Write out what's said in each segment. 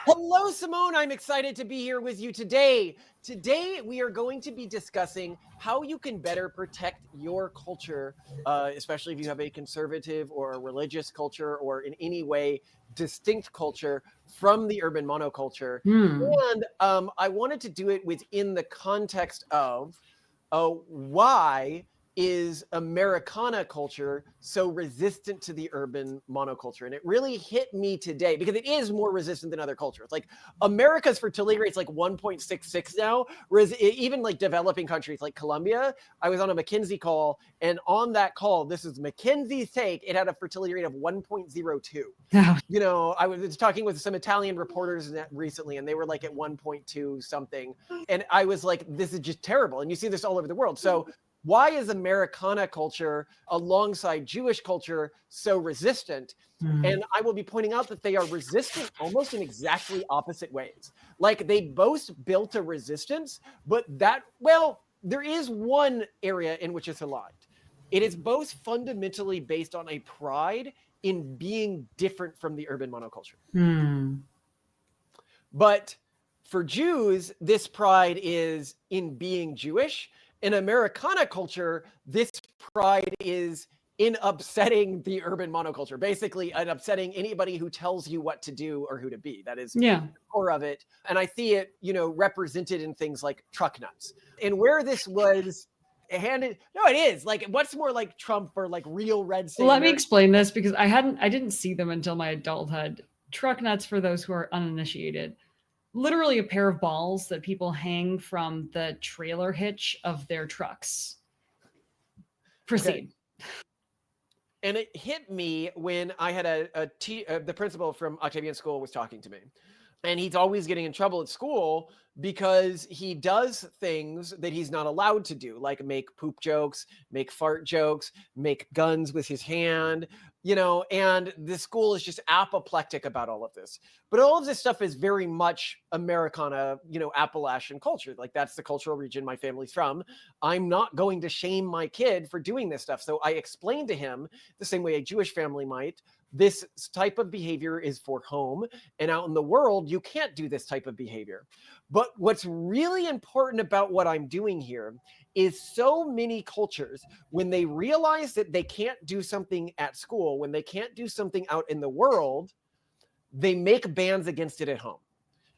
Hello, Simone. I'm excited to be here with you today. Today, we are going to be discussing how you can better protect your culture, especially if you have a conservative or a religious culture or in any way distinct culture from the urban monoculture. And I wanted to do it within the context of why is Americana culture so resistant to the urban monoculture? And it really hit me today because it is more resistant than other cultures. Like America's fertility rate's like 1.66 now, whereas even like developing countries like Colombia, I was on a McKinsey call, and on that call, this is McKinsey's take, it had a fertility rate of 1.02. You know, I was talking with some Italian reporters recently, and they were like at 1.2 something. And I was like, this is just terrible. And you see this all over the world. So why is Americana culture alongside Jewish culture so resistant? And I will be pointing out that they are resistant almost in exactly opposite ways. Like they both built a resistance, but there is one area in which it's aligned. It is both fundamentally based on a pride in being different from the urban monoculture. But for Jews, this pride is in being Jewish. In Americana culture, this pride is in upsetting the urban monoculture, basically in upsetting anybody who tells you what to do or who to be. That is the core of it. And I see it, represented in things like truck nuts. And where this was handed, no, it is like, what's more like Trump or like real red state? Let me explain this because I didn't see them until my adulthood. Truck nuts, for those who are uninitiated, literally a pair of balls that people hang from the trailer hitch of their trucks. Proceed. Okay. And it hit me when I had the principal from Octavian School was talking to me. And he's always getting in trouble at school because he does things that he's not allowed to do, like make poop jokes, make fart jokes, make guns with his hand, and the school is just apoplectic about all of this. But all of this stuff is very much Americana, Appalachian culture. Like that's the cultural region my family's from. I'm not going to shame my kid for doing this stuff. So I explained to him the same way a Jewish family might. This type of behavior is for home, and out in the world, you can't do this type of behavior. But what's really important about what I'm doing here is so many cultures, when they realize that they can't do something at school, when they can't do something out in the world, they make bans against it at home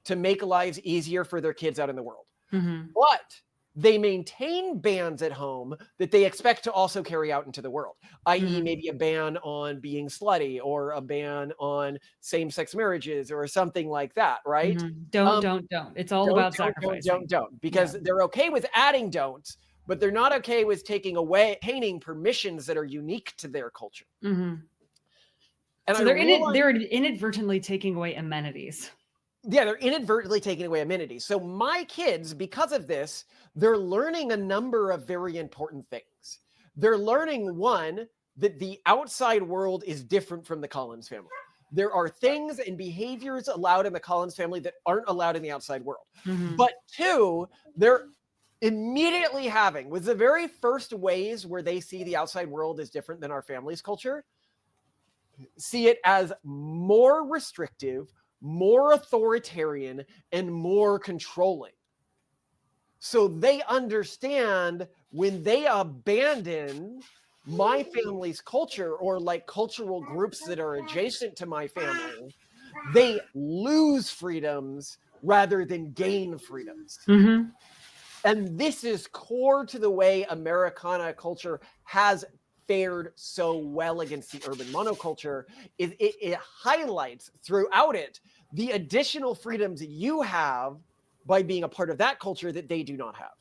to make lives easier for their kids out in the world. But they maintain bans at home that they expect to also carry out into the world, i.e. maybe a ban on being slutty or a ban on same-sex marriages or something like that, right? Don't. It's all about sacrificing. Don't, because they're okay with adding don'ts, but they're not okay with painting permissions that are unique to their culture. And so they're inadvertently taking away amenities. Yeah, they're inadvertently taking away amenities. So my kids, because of this, they're learning a number of very important things. They're learning, one, that the outside world is different from the Collins family. There are things and behaviors allowed in the Collins family that aren't allowed in the outside world. But two, they're immediately having, with the very first ways where they see the outside world is different than our family's culture, see it as more restrictive, more authoritarian, and more controlling. So they understand when they abandon my family's culture or like cultural groups that are adjacent to my family, they lose freedoms rather than gain freedoms. And this is core to the way Americana culture has fared so well against the urban monoculture. It highlights throughout it the additional freedoms you have by being a part of that culture that they do not have.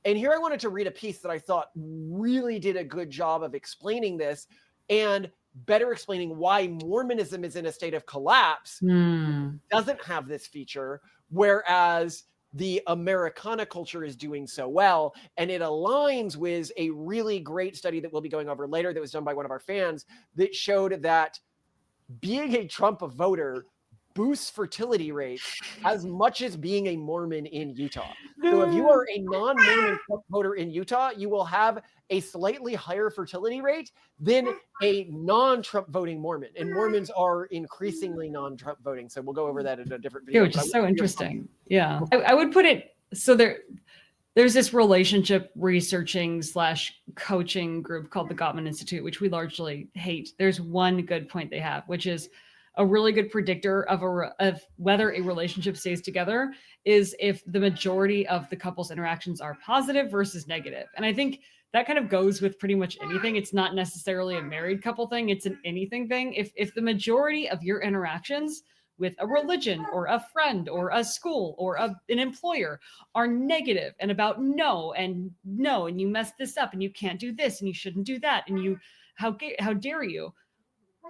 And here I wanted to read a piece that I thought really did a good job of explaining this and better explaining why Mormonism is in a state of collapse, doesn't have this feature, whereas the Americana culture is doing so well. And it aligns with a really great study that we'll be going over later that was done by one of our fans that showed that being a Trump voter boosts fertility rates as much as being a Mormon in Utah. So if you are a non-Mormon Trump voter in Utah, you will have a slightly higher fertility rate than a non-Trump voting Mormon. And Mormons are increasingly non-Trump voting. So we'll go over that in a different Yeah, video. which is so interesting. Yeah. I would put it, so there's this relationship researching / coaching group called the Gottman Institute, which we largely hate. There's one good point they have, which is a really good predictor of whether a relationship stays together is if the majority of the couple's interactions are positive versus negative. And I think that kind of goes with pretty much anything. It's not necessarily a married couple thing. It's an anything thing. If the majority of your interactions with a religion or a friend or a school or an employer are negative and about no, and you messed this up and you can't do this and you shouldn't do that. And you, how dare you?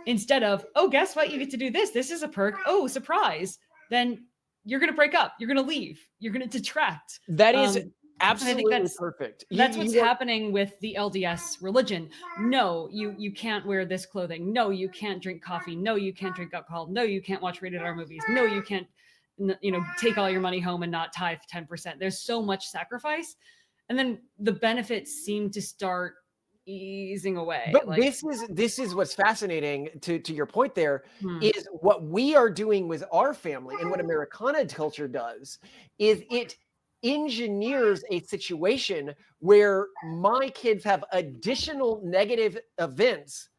Instead of, oh, guess what? You get to do this. This is a perk. Oh, surprise. Then you're going to break up. You're going to leave. You're going to detract. That is absolutely perfect. That's what's happening with the LDS religion. No, you can't wear this clothing. No, you can't drink coffee. No, you can't drink alcohol. No, you can't watch rated R movies. No, you can't, take all your money home and not tithe 10%. There's so much sacrifice. And then the benefits seem to start easing away. But this is what's fascinating to your point there is what we are doing with our family, and what Americana culture does is it engineers a situation where my kids have additional negative events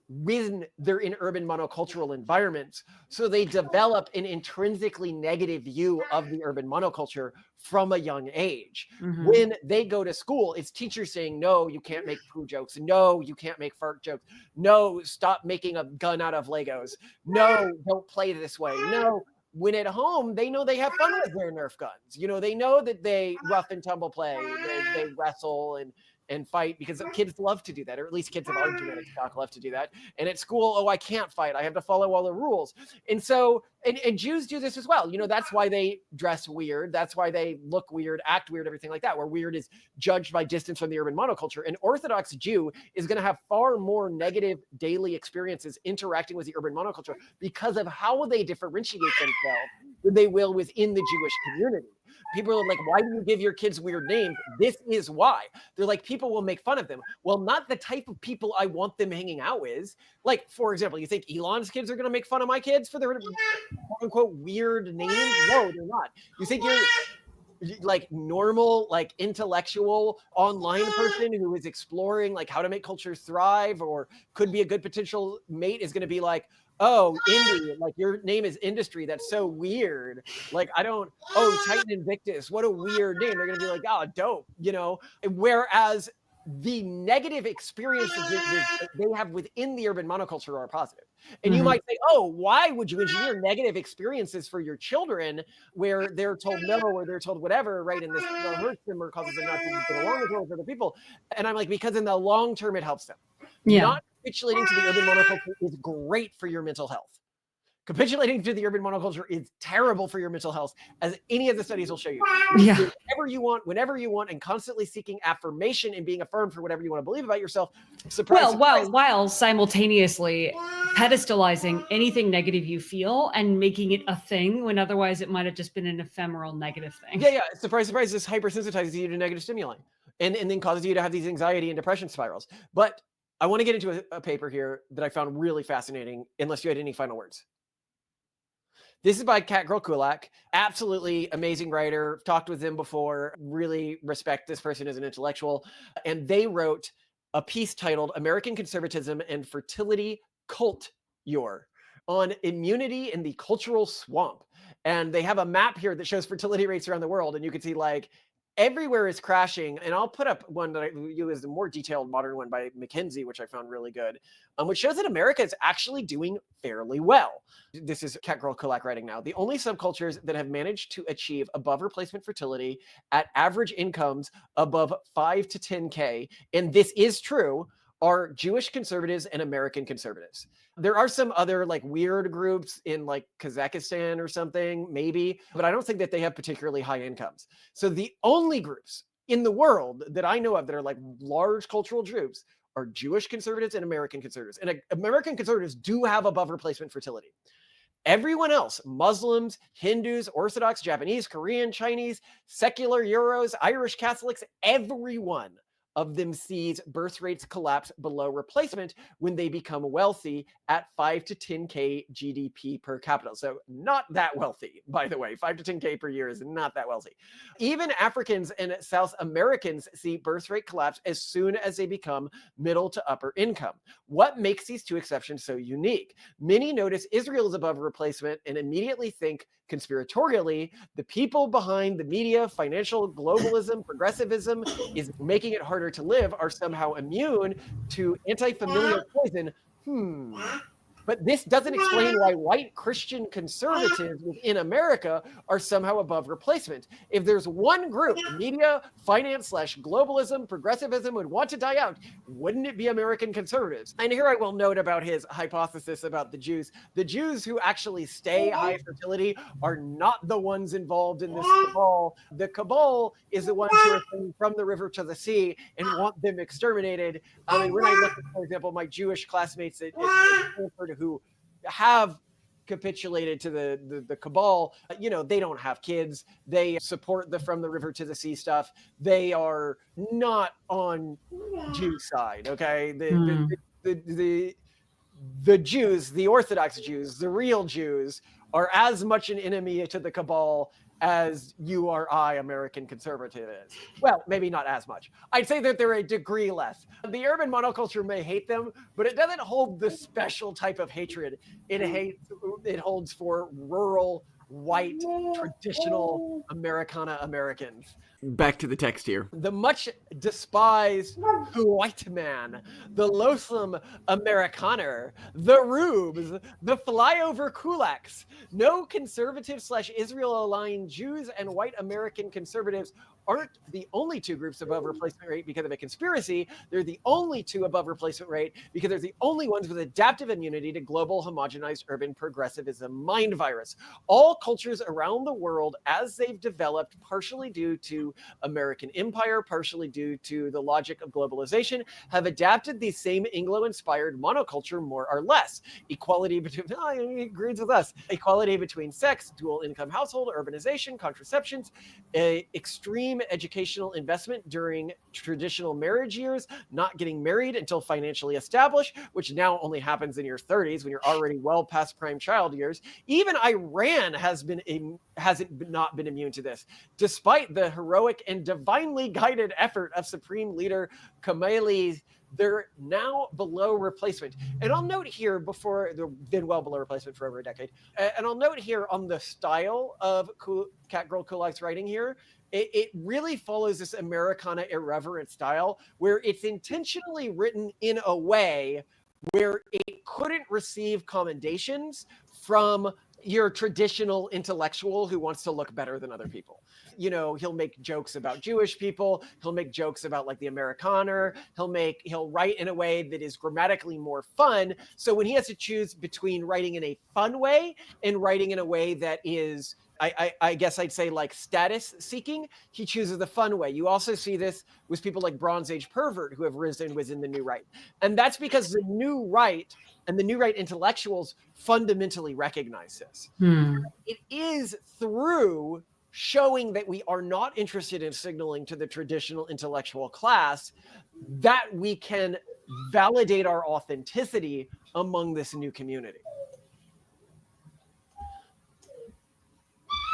when they're in urban monocultural environments. So they develop an intrinsically negative view of the urban monoculture from a young age. When they go to school, it's teachers saying, no, you can't make poo jokes. No, you can't make fart jokes. No, stop making a gun out of Legos. No, don't play this way. No. When at home, they know they have fun with their Nerf guns. They know that they rough and tumble play, they wrestle and fight, because kids love to do that, or at least kids of our genetic stock love to do that. And at school, oh, I can't fight. I have to follow all the rules. And so, and Jews do this as well. That's why they dress weird. That's why they look weird, act weird, everything like that, where weird is judged by distance from the urban monoculture. An Orthodox Jew is going to have far more negative daily experiences interacting with the urban monoculture because of how they differentiate themselves than they will within the Jewish community. People are like, why do you give your kids weird names? This is why. They're like, people will make fun of them. Well, not the type of people I want them hanging out with. Like, for example, you think Elon's kids are going to make fun of my kids for their quote unquote weird names? No, they're not. You think you're like normal, like intellectual online person who is exploring like how to make cultures thrive or could be a good potential mate is going to be like, oh, Indy, like your name is Industry. That's so weird. Like, Titan Invictus. What a weird name. They're going to be like, oh, dope, Whereas the negative experiences that they have within the urban monoculture are positive. And you might say, oh, why would you engineer negative experiences for your children where they're told no or they're told whatever, right? And this hurts them or causes them not to get along with other people. And I'm like, because in the long term, it helps them. Yeah. Not capitulating to the urban monoculture is great for your mental health. Capitulating to the urban monoculture is terrible for your mental health, as any of the studies will show you. Yeah. Whenever you want, and constantly seeking affirmation and being affirmed for whatever you want to believe about yourself. While simultaneously pedestalizing anything negative you feel and making it a thing when otherwise it might have just been an ephemeral negative thing. Yeah. Surprise, this hypersensitizes you to negative stimuli and then causes you to have these anxiety and depression spirals. But I want to get into a paper here that I found really fascinating, unless you had any final words. This is by Cat Girl Kulak. Absolutely amazing writer. Talked with them before. Really respect this person as an intellectual. And they wrote a piece titled American Conservatism and Fertility Cult Your on immunity in the cultural swamp. And they have a map here that shows fertility rates around the world. And you can see like everywhere is crashing. And I'll put up one that I use, a more detailed modern one by McKinsey, which I found really good, which shows that America is actually doing fairly well. This is Cat Girl Kulak writing now. The only subcultures that have managed to achieve above replacement fertility at average incomes above 5 to 10K, and this is true, are Jewish conservatives and American conservatives. There are some other like weird groups in like Kazakhstan or something, maybe, but I don't think that they have particularly high incomes. So the only groups in the world that I know of that are like large cultural groups are Jewish conservatives and American conservatives. And American conservatives do have above replacement fertility. Everyone else, Muslims, Hindus, Orthodox, Japanese, Korean, Chinese, secular Euros, Irish Catholics, every one of them sees birth rates collapse below replacement when they become wealthy at 5 to 10K GDP per capita. So not that wealthy, by the way. 5 to 10K per year is not that wealthy. Even Africans and South Americans see birth rate collapse as soon as they become middle to upper income. What makes these two exceptions so unique? Many notice Israel is above replacement and immediately think conspiratorially, the people behind the media, financial globalism, progressivism is making it harder to live are somehow immune to anti-familial poison. But this doesn't explain why white Christian conservatives within America are somehow above replacement. If there's one group, media, finance / globalism, progressivism would want to die out, wouldn't it be American conservatives? And here I will note about his hypothesis about the Jews. The Jews who actually stay high fertility are not the ones involved in this cabal. The cabal is the ones who are from the river to the sea and want them exterminated. I mean, when I look at, for example, my Jewish classmates at Stanford who have capitulated to the cabal, you know, they don't have kids. They support the from the river to the sea stuff. They are not on Jew side, okay? The Jews, the Orthodox Jews, the real Jews, are as much an enemy to the cabal as you or I, American conservative, is. Well, maybe not as much. I'd say that they're a degree less. The urban monoculture may hate them, but it doesn't hold the special type of hatred it holds for rural, white, traditional Americana Americans. Back to the text here. The much despised white man, the loathsome Americaner, the rubes, the flyover kulaks. No conservative / Israel-aligned Jews and white American conservatives aren't the only two groups above replacement rate because of a conspiracy. They're the only two above replacement rate because they're the only ones with adaptive immunity to global homogenized urban progressivism mind virus. All cultures around the world, as they've developed, partially due to American empire, partially due to the logic of globalization, have adapted the same Anglo-inspired monoculture more or less. Equality between, he agrees with us, equality between sex, dual income household, urbanization, contraceptions, extreme educational investment during traditional marriage years, not getting married until financially established, which now only happens in your 30s when you're already well past prime child years. Even Iran hasn't not been immune to this, despite the heroic and divinely guided effort of Supreme Leader Khomeini. They're now below replacement. And I'll note here, before they've been well below replacement for over a decade, and I'll note here on the style of Cat Girl Kulak's writing here, it really follows this Americana irreverent style where it's intentionally written in a way where it couldn't receive commendations from your traditional intellectual who wants to look better than other people. You know, he'll make jokes about Jewish people. He'll make jokes about like the Americaner. He'll write in a way that is grammatically more fun. So when he has to choose between writing in a fun way and writing in a way that is, I guess I'd say like status seeking, he chooses the fun way. You also see this with people like Bronze Age pervert who have risen within the new right. And that's because the new right and the new right intellectuals fundamentally recognize this. It is through showing that we are not interested in signaling to the traditional intellectual class that we can validate our authenticity among this new community.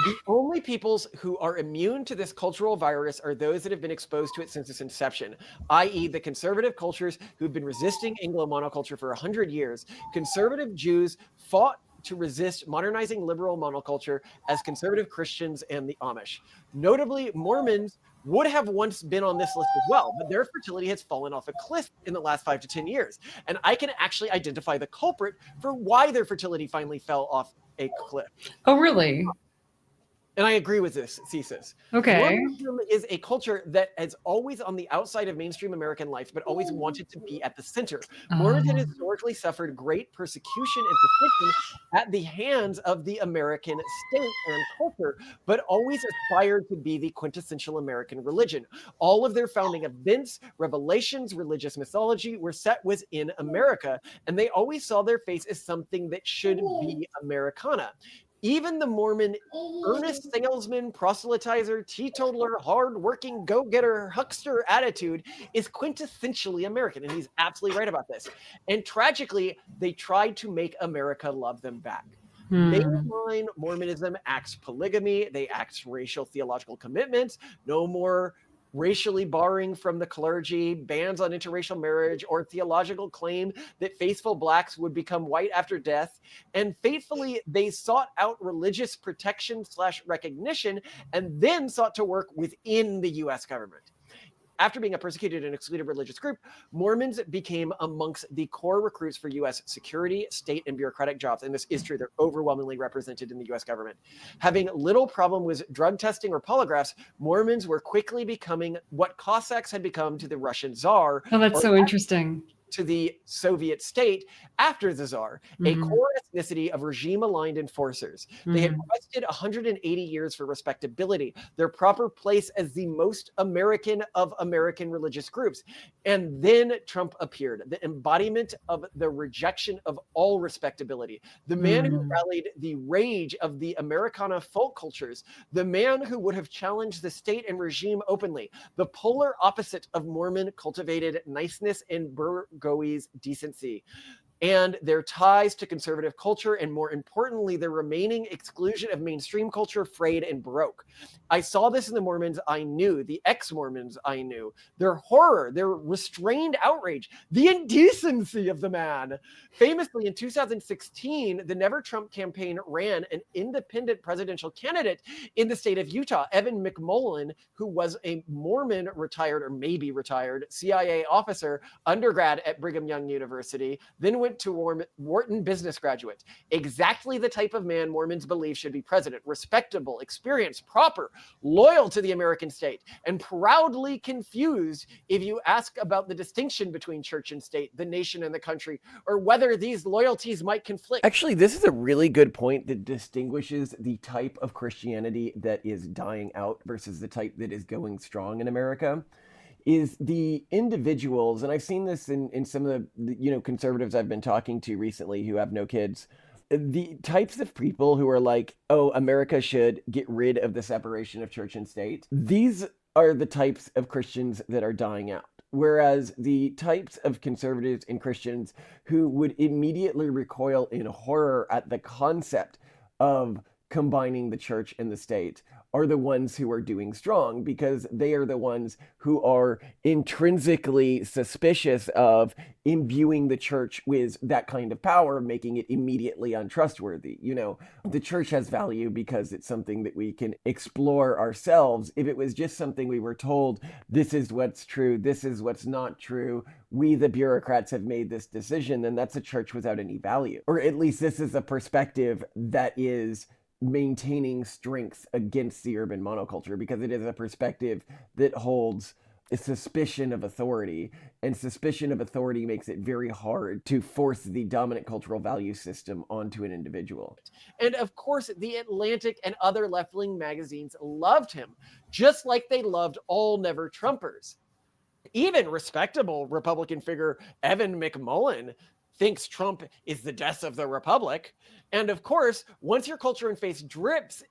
The only peoples who are immune to this cultural virus are those that have been exposed to it since its inception, i.e. the conservative cultures who've been resisting Anglo-monoculture for 100 years. Conservative Jews fought to resist modernizing liberal monoculture as conservative Christians and the Amish. Notably, Mormons would have once been on this list as well, but their fertility has fallen off a cliff in the last 5 to 10 years. And I can actually identify the culprit for why their fertility finally fell off a cliff. Oh, really? And I agree with this thesis. Okay. Mormonism is a culture that is always on the outside of mainstream American life, but always wanted to be at the center. Mormons had Um, historically suffered great persecution and suspicion at the hands of the American state and culture, but always aspired to be the quintessential American religion. All of their founding events, revelations, religious mythology were set within America, and they always saw their faith as something that should be Americana. Even the Mormon earnest salesman, proselytizer, teetotaler, hard-working, go-getter, huckster attitude is quintessentially American, and he's absolutely right about this. And tragically, they tried to make America love them back. Mainline Mormonism acts polygamy, they act racial theological commitments, no more racially barring from the clergy, bans on interracial marriage, or theological claim that faithful blacks would become white after death. And faithfully, they sought out religious protection / recognition and then sought to work within the US government. After being a persecuted and excluded religious group, Mormons became amongst the core recruits for US security, state, and bureaucratic jobs. And this is true. They're overwhelmingly represented in the US government. Having little problem with drug testing or polygraphs, Mormons were quickly becoming what Cossacks had become to the Russian Tsar. Oh, that's or so interesting. to the Soviet state after the Tsar, a core ethnicity of regime-aligned enforcers. They had quested 180 years for respectability, their proper place as the most American of American religious groups. And then Trump appeared, the embodiment of the rejection of all respectability, the man who rallied the rage of the Americana folk cultures, the man who would have challenged the state and regime openly, the polar opposite of Mormon cultivated niceness and Goey's decency, and their ties to conservative culture, and more importantly, their remaining exclusion of mainstream culture, frayed and broke. I saw this in the Mormons I knew, the ex-Mormons I knew, their horror, their restrained outrage, the indecency of the man. Famously, in 2016, the Never Trump campaign ran an independent presidential candidate in the state of Utah, Evan McMullen, who was a Mormon retired or maybe retired CIA officer, undergrad at Brigham Young University, then went to Wharton business graduate. Exactly the type of man Mormons believe should be president: respectable, experienced, proper, loyal to the American state, and proudly confused if you ask about the distinction between church and state, the nation and the country, or whether these loyalties might conflict. Actually, this is a really good point that distinguishes the type of Christianity that is dying out versus the type that is going strong in America. Is the individuals, and I've seen this in some of the conservatives I've been talking to recently who have no kids, the types of people who are like, oh, America should get rid of the separation of church and state. These are the types of Christians that are dying out. Whereas the types of conservatives and Christians who would immediately recoil in horror at the concept of combining the church and the state are the ones who are doing strong, because they are the ones who are intrinsically suspicious of imbuing the church with that kind of power, making it immediately untrustworthy. The church has value because it's something that we can explore ourselves. If it was just something we were told, this is what's true, this is what's not true, we the bureaucrats have made this decision, then that's a church without any value. Or at least this is a perspective that is maintaining strength against the urban monoculture, because it is a perspective that holds a suspicion of authority, and suspicion of authority makes it very hard to force the dominant cultural value system onto an individual. And of course, The Atlantic and other left-wing magazines loved him, just like they loved all Never Trumpers. Even respectable Republican figure Evan McMullen thinks Trump is the death of the republic. And of course, once your culture and faith drips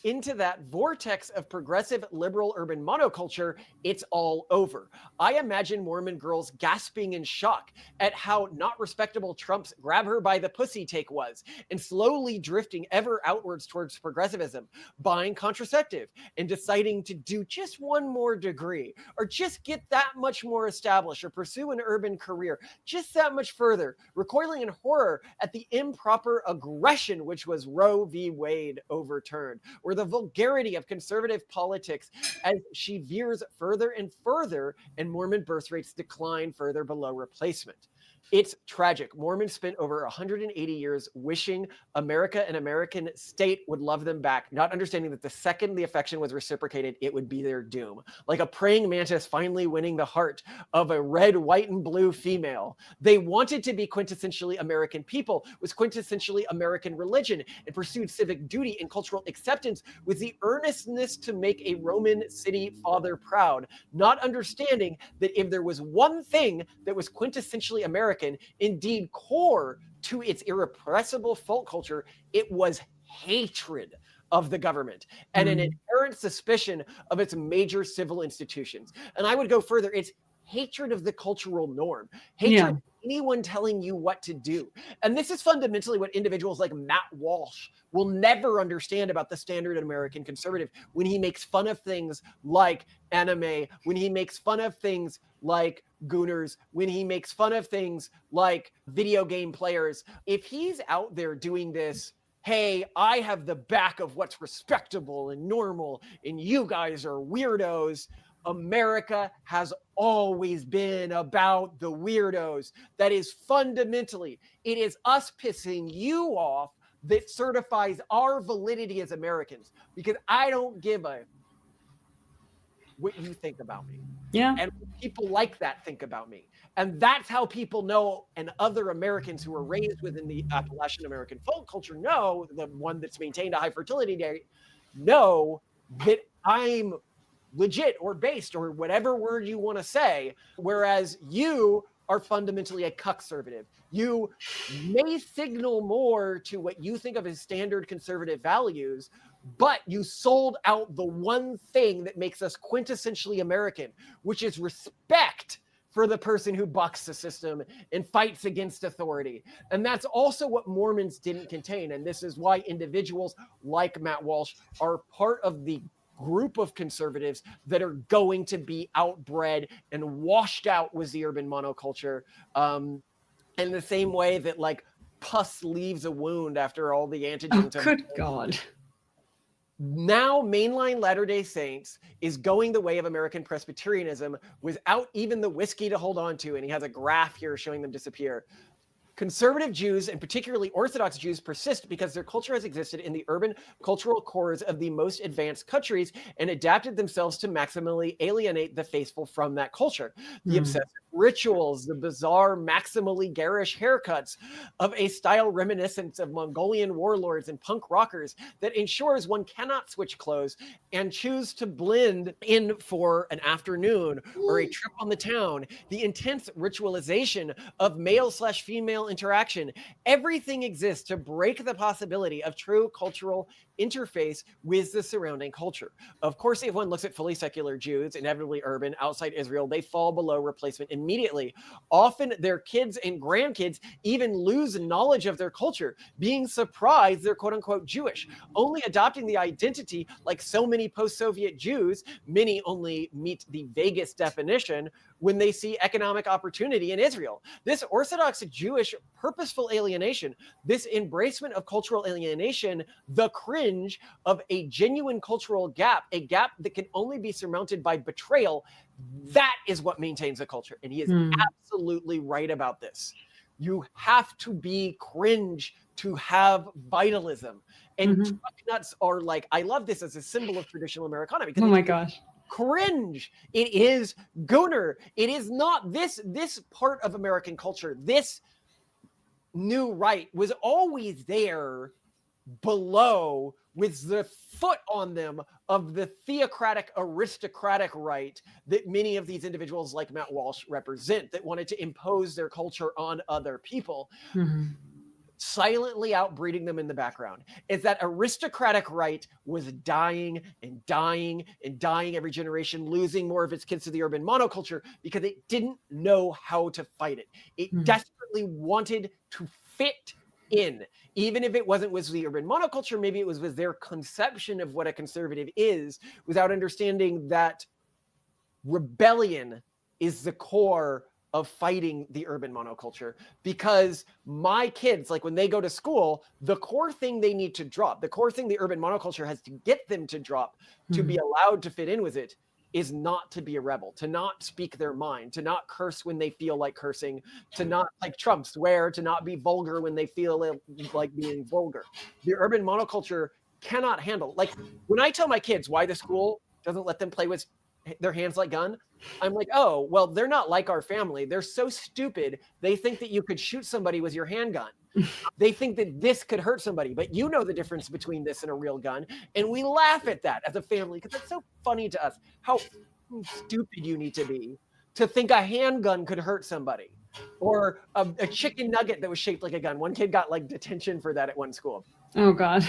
into that vortex of progressive liberal urban monoculture, it's all over. I imagine Mormon girls gasping in shock at how not respectable Trump's grab her by the pussy take was, and slowly drifting ever outwards towards progressivism, buying contraceptive, and deciding to do just one more degree, or just get that much more established, or pursue an urban career just that much further, recoiling in horror at the improper aggression which was Roe v. Wade overturned, or the vulgarity of conservative politics as she veers further and further, and Mormon birth rates decline further below replacement. It's tragic. Mormons spent over 180 years wishing America, an American state, would love them back, not understanding that the second the affection was reciprocated, it would be their doom. Like a praying mantis finally winning the heart of a red, white, and blue female. They wanted to be quintessentially American people, was quintessentially American religion, and pursued civic duty and cultural acceptance with the earnestness to make a Roman city father proud, not understanding that if there was one thing that was quintessentially American, indeed core to its irrepressible folk culture, it was hatred of the government and an inherent suspicion of its major civil institutions. And I would go further, it's hatred of the cultural norm, hatred of anyone telling you what to do. And this is fundamentally what individuals like Matt Walsh will never understand about the standard American conservative when he makes fun of things like anime, when he makes fun of things like gooners, when he makes fun of things like video game players. If he's out there doing this, hey, I have the back of what's respectable and normal, and you guys are weirdos. America has always been about the weirdos. That is fundamentally, it is us pissing you off that certifies our validity as Americans, because I don't give a what you think about me. Yeah. And people like that think about me. And that's how people know, and other Americans who are raised within the Appalachian American folk culture know, the one that's maintained a high fertility rate, know that I'm legit or based or whatever word you want to say, whereas you are fundamentally a cuck-servative. You may signal more to what you think of as standard conservative values, but you sold out the one thing that makes us quintessentially American, which is respect for the person who bucks the system and fights against authority. And that's also what Mormons didn't contain. And this is why individuals like Matt Walsh are part of the group of conservatives that are going to be outbred and washed out with the urban monoculture. In the same way that like pus leaves a wound after all the antigens. Oh, good God. Now, mainline Latter-day Saints is going the way of American Presbyterianism without even the whiskey to hold on to. And he has a graph here showing them disappear. Conservative Jews, and particularly Orthodox Jews, persist because their culture has existed in the urban cultural cores of the most advanced countries and adapted themselves to maximally alienate the faithful from that culture. The obsessive rituals, the bizarre, maximally garish haircuts of a style reminiscent of Mongolian warlords and punk rockers that ensures one cannot switch clothes and choose to blend in for an afternoon or a trip on the town. The intense ritualization of male/female interaction. Everything exists to break the possibility of true cultural interface with the surrounding culture. Of course, if one looks at fully secular Jews, inevitably urban, outside Israel, they fall below replacement immediately. Often their kids and grandkids even lose knowledge of their culture, being surprised they're quote unquote Jewish, only adopting the identity like so many post-Soviet Jews. Many only meet the vaguest definition when they see economic opportunity in Israel. This Orthodox Jewish purposeful alienation, this embracement of cultural alienation, the cringe of a genuine cultural gap, a gap that can only be surmounted by betrayal, that is what maintains a culture. And he is absolutely right about this. You have to be cringe to have vitalism. And truck nuts are like, I love this as a symbol of traditional Americana. Because oh my gosh. Cringe. It is gooner. It is not this part of American culture. This new right was always there below with the foot on them of the theocratic, aristocratic right that many of these individuals like Matt Walsh represent, that wanted to impose their culture on other people. Silently outbreeding them in the background. Is that aristocratic right was dying and dying and dying every generation, losing more of its kids to the urban monoculture because it didn't know how to fight it. It desperately wanted to fit in, even if it wasn't with the urban monoculture, maybe it was with their conception of what a conservative is, without understanding that rebellion is the core of fighting the urban monoculture. Because my kids, like when they go to school, the core thing they need to drop, the core thing the urban monoculture has to get them to drop to be allowed to fit in with it, is not to be a rebel, to not speak their mind, to not curse when they feel like cursing, to not, like Trump, swear, to not be vulgar when they feel like being vulgar. The urban monoculture cannot handle. Like when I tell my kids why the school doesn't let them play with their hands like gun, I'm like, oh, well, they're not like our family. They're so stupid. They think that you could shoot somebody with your handgun. They think that this could hurt somebody, but you know the difference between this and a real gun. And we laugh at that as a family because it's so funny to us how stupid you need to be to think a handgun could hurt somebody, or a chicken nugget that was shaped like a gun. One kid got like detention for that at one school. Oh, God.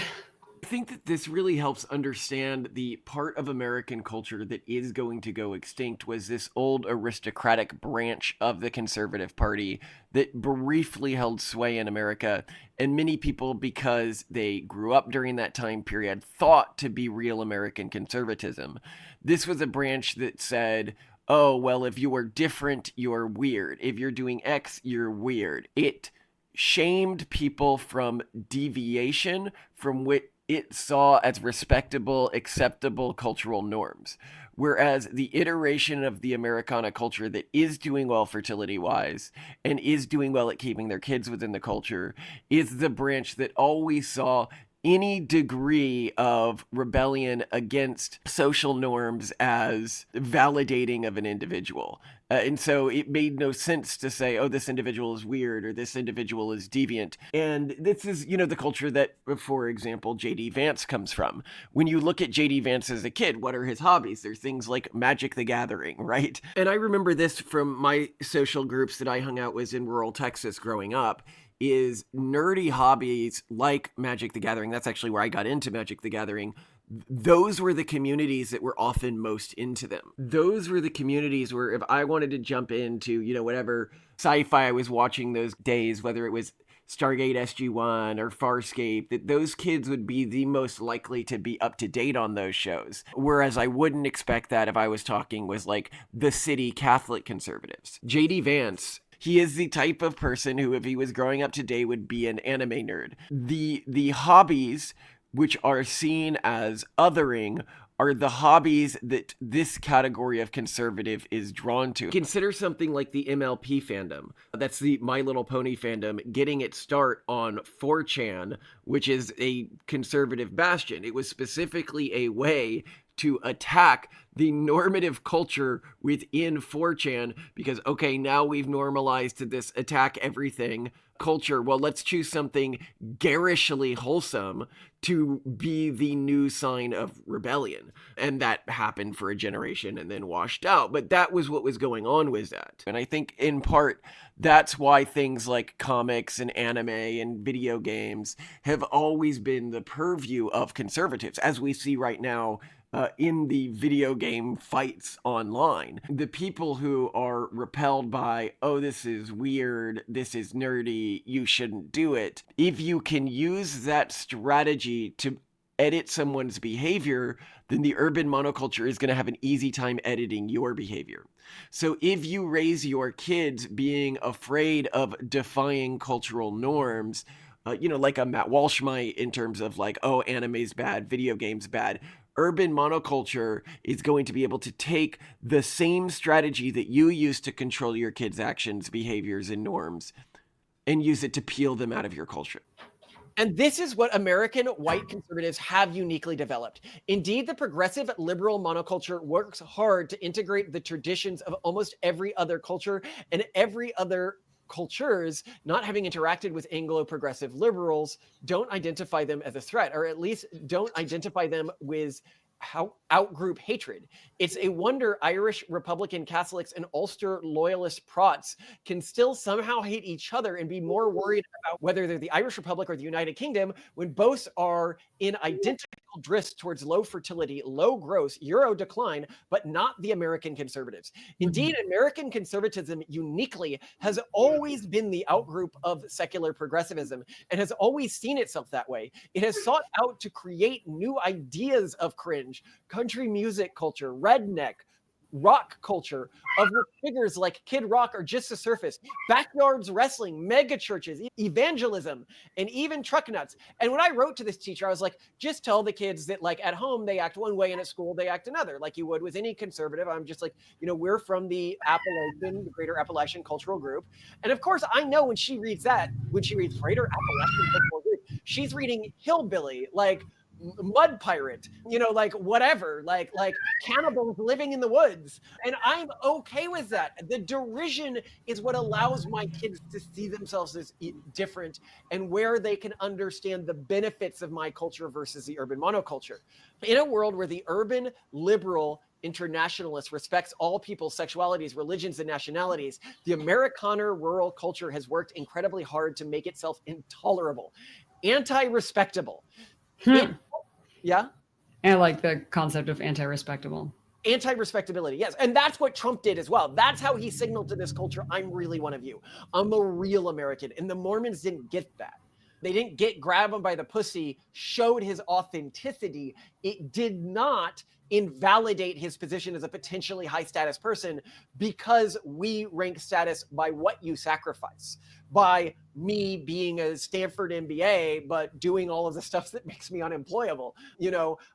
I think that this really helps understand the part of American culture that is going to go extinct was this old aristocratic branch of the Conservative Party that briefly held sway in America. And many people, because they grew up during that time period, thought to be real American conservatism. This was a branch that said, oh, well, if you are different, you're weird. If you're doing X, you're weird. It shamed people from deviation from what it saw as respectable, acceptable cultural norms. Whereas the iteration of the Americana culture that is doing well fertility-wise and is doing well at keeping their kids within the culture is the branch that always saw any degree of rebellion against social norms as validating of an individual. And so it made no sense to say, oh, this individual is weird or this individual is deviant. And this is, the culture that, for example, J.D. Vance comes from. When you look at J.D. Vance as a kid, what are his hobbies? They're things like Magic the Gathering, right? And I remember this from my social groups that I hung out with in rural Texas growing up, is nerdy hobbies like Magic the Gathering. That's actually where I got into Magic the Gathering. Those were the communities that were often most into them. Those were the communities where if I wanted to jump into, whatever sci-fi I was watching those days, whether it was Stargate SG-1 or Farscape, that those kids would be the most likely to be up to date on those shows. Whereas I wouldn't expect that if I was talking with like the city Catholic conservatives. J.D. Vance, he is the type of person who, if he was growing up today, would be an anime nerd. The hobbies which are seen as othering are the hobbies that this category of conservative is drawn to. Consider something like the MLP fandom. That's the My Little Pony fandom getting its start on 4chan, which is a conservative bastion. It was specifically a way to attack the normative culture within 4chan because, okay, now we've normalized to this attack everything culture. Well, let's choose something garishly wholesome to be the new sign of rebellion. And that happened for a generation and then washed out. But that was what was going on with that. And I think in part, that's why things like comics and anime and video games have always been the purview of conservatives, as we see right now in the video game fights online. The people who are repelled by, oh, this is weird, this is nerdy, you shouldn't do it. If you can use that strategy to edit someone's behavior, then the urban monoculture is going to have an easy time editing your behavior. So if you raise your kids being afraid of defying cultural norms, like a Matt Walsh might in terms of like, oh, anime's bad, video games bad, urban monoculture is going to be able to take the same strategy that you use to control your kids' actions, behaviors, and norms and use it to peel them out of your culture. And this is what American white conservatives have uniquely developed. Indeed, the progressive liberal monoculture works hard to integrate the traditions of almost every other culture, and every other cultures, not having interacted with Anglo-progressive liberals, don't identify them as a threat, or at least don't identify them with how outgroup hatred. It's a wonder Irish Republican Catholics and Ulster loyalist Prots can still somehow hate each other and be more worried about whether they're the Irish Republic or the United Kingdom when both are in identical drifts towards low fertility, low growth, Euro decline, but not the American conservatives. Indeed, American conservatism uniquely has always been the outgroup of secular progressivism and has always seen itself that way. It has sought out to create new ideas of cringe, country music culture, redneck, rock culture of which figures like Kid Rock are just the surface, backyards wrestling, mega churches, evangelism, and even truck nuts. And when I wrote to this teacher, I was like, just tell the kids that like at home they act one way and at school they act another, like you would with any conservative. I'm just like, we're from the Greater Appalachian Cultural Group. And of course, I know when she reads Greater Appalachian Cultural Group, she's reading hillbilly, like mud pirate, like whatever, like cannibals living in the woods. And I'm okay with that. The derision is what allows my kids to see themselves as different and where they can understand the benefits of my culture versus the urban monoculture. In a world where the urban liberal internationalist respects all people's sexualities, religions, and nationalities, the Americana rural culture has worked incredibly hard to make itself intolerable, anti-respectable. Yeah. And I like the concept of anti-respectable. Anti-respectability, yes. And that's what Trump did as well. That's how he signaled to this culture, I'm really one of you. I'm a real American. And the Mormons didn't get that. They didn't grab him by the pussy, showed his authenticity. It did not invalidate his position as a potentially high status person, because we rank status by what you sacrifice. By me being a Stanford MBA, but doing all of the stuff that makes me unemployable.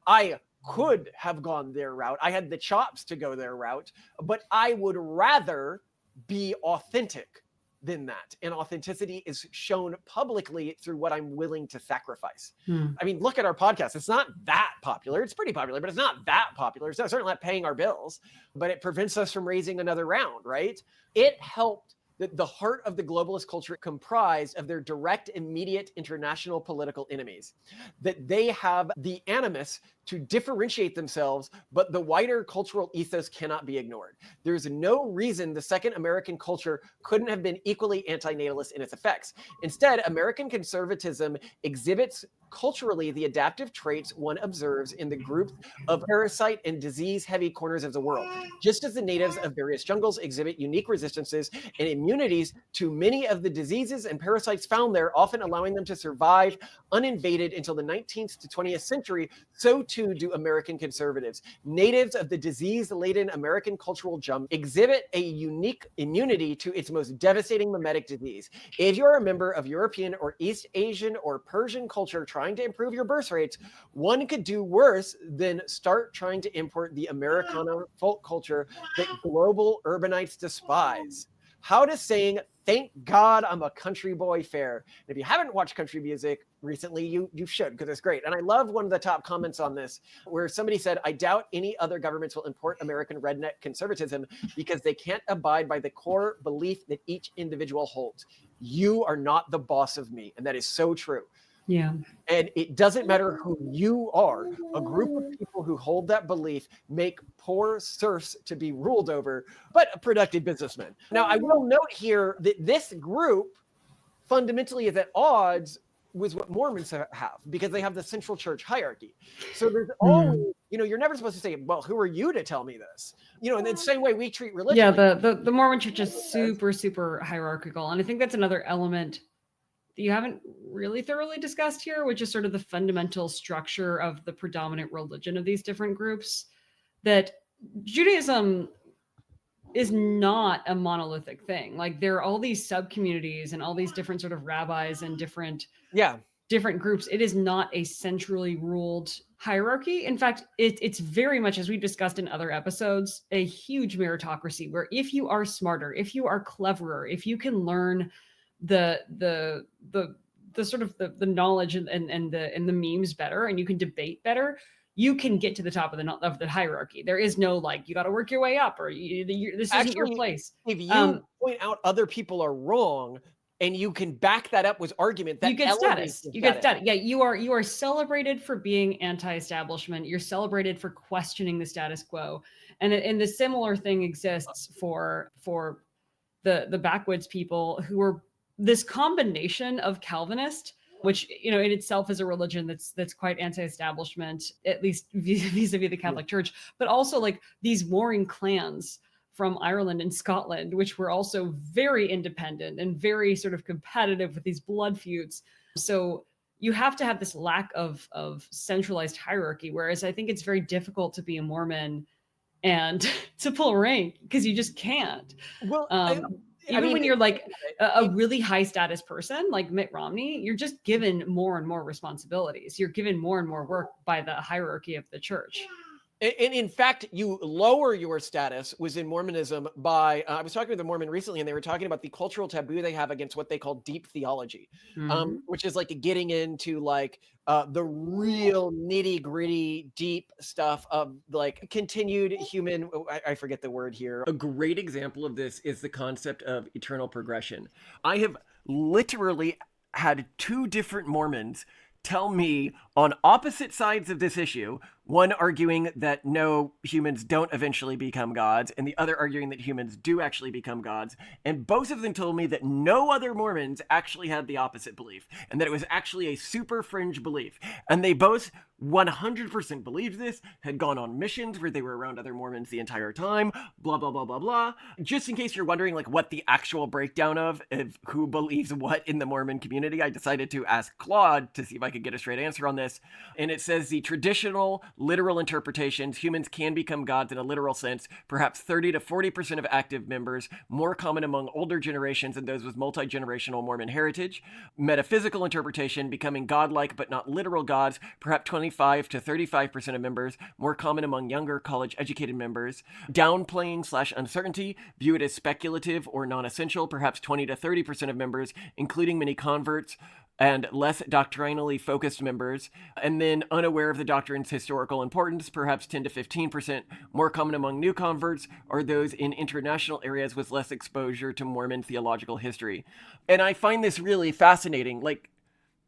I could have gone their route. I had the chops to go their route, but I would rather be authentic than that. And authenticity is shown publicly through what I'm willing to sacrifice. I mean, look at our podcast. It's not that popular. It's pretty popular, but it's not that popular. It's certainly not paying our bills, but it prevents us from raising another round, right? It helped the heart of the globalist culture comprised of their direct, immediate international political enemies, that they have the animus to differentiate themselves, but the wider cultural ethos cannot be ignored. There's no reason the second American culture couldn't have been equally anti-natalist in its effects. Instead, American conservatism exhibits culturally the adaptive traits one observes in the groups of parasite and disease-heavy corners of the world, just as the natives of various jungles exhibit unique resistances and immunities to many of the diseases and parasites found there, often allowing them to survive uninvaded until the 19th to 20th century. So too do American conservatives. Natives of the disease-laden American cultural jump exhibit a unique immunity to its most devastating mimetic disease. If you're a member of European or East Asian or Persian culture trying to improve your birth rates, one could do worse than start trying to import the Americana folk culture that global urbanites despise. How to sing "Thank God I'm a Country Boy" fair. And if you haven't watched country music recently, you should, because it's great. And I love one of the top comments on this, where somebody said, I doubt any other governments will import American redneck conservatism because they can't abide by the core belief that each individual holds. You are not the boss of me. And that is so true. Yeah. And it doesn't matter who you are. A group of people who hold that belief make poor serfs to be ruled over, but productive businessmen. Now, I will note here that this group fundamentally is at odds with what Mormons have, because they have the central church hierarchy. So there's always, you're never supposed to say, well, who are you to tell me this? In the same way we treat religion. Yeah, the Mormon church is super, super hierarchical. And I think that's another element that you haven't really thoroughly discussed here, which is sort of the fundamental structure of the predominant religion of these different groups. That Judaism is not a monolithic thing. Like, there are all these sub-communities and all these different sort of rabbis and different groups. It is not a centrally ruled hierarchy. In fact, it's very much, as we discussed in other episodes, a huge meritocracy, where if you are smarter, if you are cleverer, if you can learn the sort of the knowledge and the memes better, and you can debate better, you can get to the top of the hierarchy. There is no like, you got to work your way up, or this isn't your place. If you point out other people are wrong, and you can back that up with argument, that you get status. You get status. Yeah, you are celebrated for being anti-establishment. You're celebrated for questioning the status quo, and the similar thing exists for the backwoods people who are this combination of Calvinist, which in itself is a religion that's quite anti-establishment, at least vis-a-vis the Catholic Church, but also like these warring clans from Ireland and Scotland, which were also very independent and very sort of competitive with these blood feuds. So you have to have this lack of centralized hierarchy, whereas I think it's very difficult to be a Mormon and to pull rank, because you just can't. Well, Even when you're like a it- really high status person like Mitt Romney, you're just given more and more responsibilities. You're given more and more work by the hierarchy of the church. And in fact, you lower your status was in Mormonism by, I was talking with a Mormon recently, and they were talking about the cultural taboo they have against what they call deep theology, which is like getting into like the real nitty gritty, deep stuff of like continued human, I forget the word here. A great example of this is the concept of eternal progression. I have literally had 2 different Mormons tell me on opposite sides of this issue, one arguing that no, humans don't eventually become gods, and the other arguing that humans do actually become gods. And both of them told me that no other Mormons actually had the opposite belief, and that it was actually a super fringe belief. And they both 100% believed this, had gone on missions where they were around other Mormons the entire time, blah, blah, blah, blah, blah. Just in case you're wondering like what the actual breakdown of who believes what in the Mormon community, I decided to ask Claude to see if I could get a straight answer on this. And it says the traditional literal interpretations, humans can become gods in a literal sense, perhaps 30 to 40% of active members, more common among older generations and those with multi-generational Mormon heritage. Metaphysical interpretation, becoming godlike but not literal gods, perhaps 25 to 35% of members, more common among younger college-educated members. Downplaying / uncertainty, view it as speculative or non-essential, perhaps 20 to 30% of members, including many converts, and less doctrinally focused members, and then unaware of the doctrine's historical importance, perhaps 10 to 15%, more common among new converts, or those in international areas with less exposure to Mormon theological history. And I find this really fascinating, like,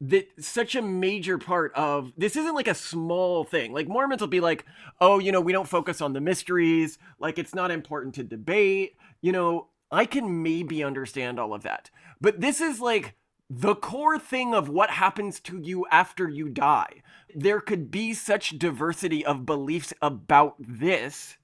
that such a major part of this isn't like a small thing. Like Mormons will be like, oh, we don't focus on the mysteries, like it's not important to debate. I can maybe understand all of that. But this is like the core thing of what happens to you after you die. There could be such diversity of beliefs about this,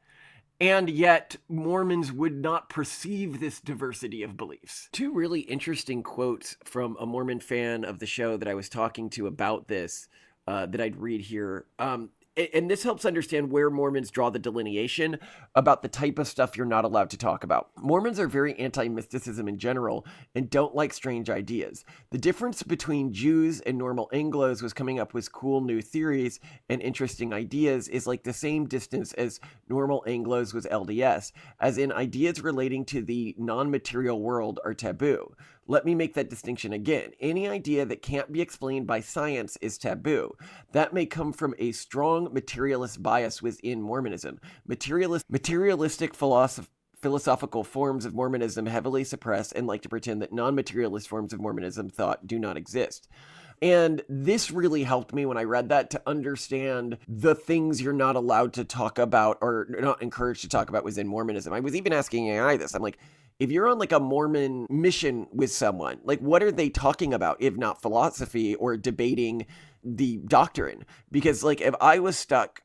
and yet Mormons would not perceive this diversity of beliefs. 2 really interesting quotes from a Mormon fan of the show that I was talking to about this that I'd read here. And this helps understand where Mormons draw the delineation about the type of stuff you're not allowed to talk about. Mormons are very anti-mysticism in general and don't like strange ideas. The difference between Jews and normal Anglos was coming up with cool new theories and interesting ideas is like the same distance as normal Anglos was LDS, as in ideas relating to the non-material world are taboo. Let me make that distinction again. Any idea that can't be explained by science is taboo. That may come from a strong materialist bias within Mormonism. Materialistic philosophical forms of Mormonism heavily suppress and like to pretend that non-materialist forms of Mormonism thought do not exist. And this really helped me when I read that to understand the things you're not allowed to talk about or not encouraged to talk about within Mormonism. I was even asking AI this. I'm like, if you're on like a Mormon mission with someone, like what are they talking about if not philosophy or debating the doctrine? Because like if I was stuck,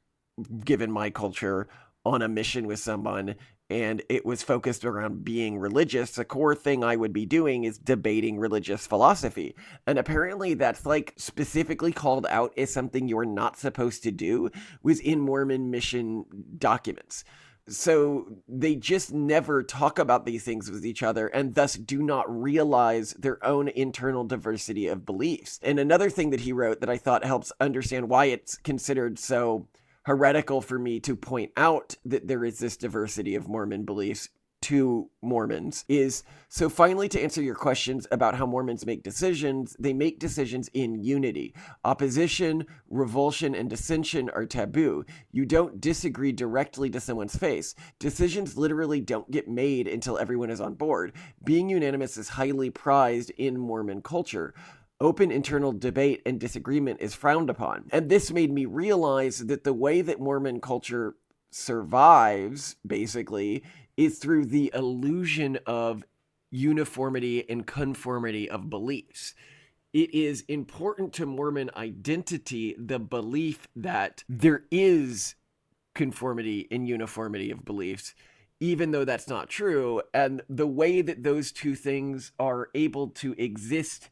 given my culture, on a mission with someone and it was focused around being religious, the core thing I would be doing is debating religious philosophy. And apparently that's like specifically called out as something you're not supposed to do within Mormon mission documents. So they just never talk about these things with each other and thus do not realize their own internal diversity of beliefs. And another thing that he wrote that I thought helps understand why it's considered so heretical for me to point out that there is this diversity of Mormon beliefs to Mormons is, so finally to answer your questions about how Mormons make decisions, they make decisions in unity. Opposition, revulsion, and dissension are taboo. You don't disagree directly to someone's face. Decisions literally don't get made until everyone is on board. Being unanimous is highly prized in Mormon culture. Open internal debate and disagreement is frowned upon. And this made me realize that the way that Mormon culture survives, basically, is through the illusion of uniformity and conformity of beliefs. It is important to Mormon identity, the belief that there is conformity and uniformity of beliefs, even though that's not true. And the way that those 2 things are able to exist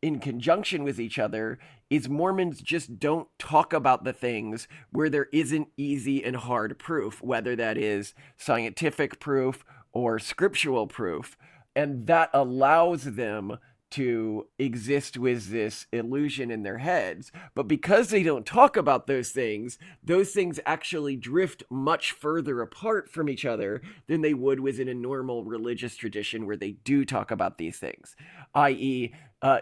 in conjunction with each other is Mormons just don't talk about the things where there isn't easy and hard proof, whether that is scientific proof or scriptural proof. And that allows them to exist with this illusion in their heads. But because they don't talk about those things actually drift much further apart from each other than they would within a normal religious tradition where they do talk about these things. I.e.,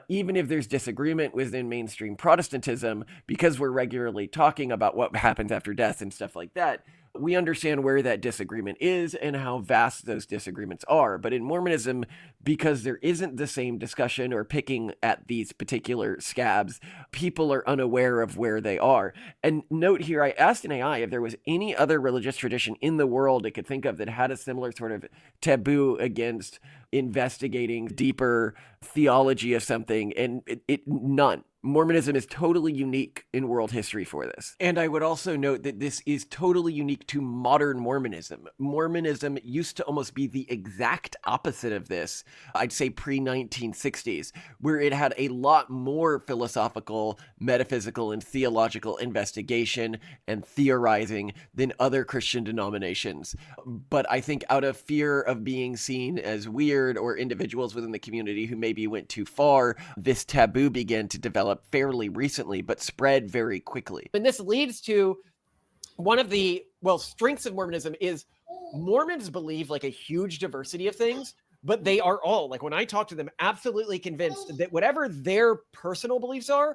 even if there's disagreement within mainstream Protestantism, because we're regularly talking about what happens after death and stuff like that, we understand where that disagreement is and how vast those disagreements are. But in Mormonism, because there isn't the same discussion or picking at these particular scabs, people are unaware of where they are. And note here, I asked in AI if there was any other religious tradition in the world it could think of that had a similar sort of taboo against investigating deeper theology of something, and none. Mormonism is totally unique in world history for this. And I would also note that this is totally unique to modern Mormonism. Mormonism used to almost be the exact opposite of this, I'd say pre-1960s, where it had a lot more philosophical, metaphysical, and theological investigation and theorizing than other Christian denominations. But I think out of fear of being seen as weird or individuals within the community who maybe went too far, this taboo began to develop fairly recently, but spread very quickly. And this leads to one of the, strengths of Mormonism is Mormons believe like a huge diversity of things, but they are all, like when I talk to them, absolutely convinced that whatever their personal beliefs are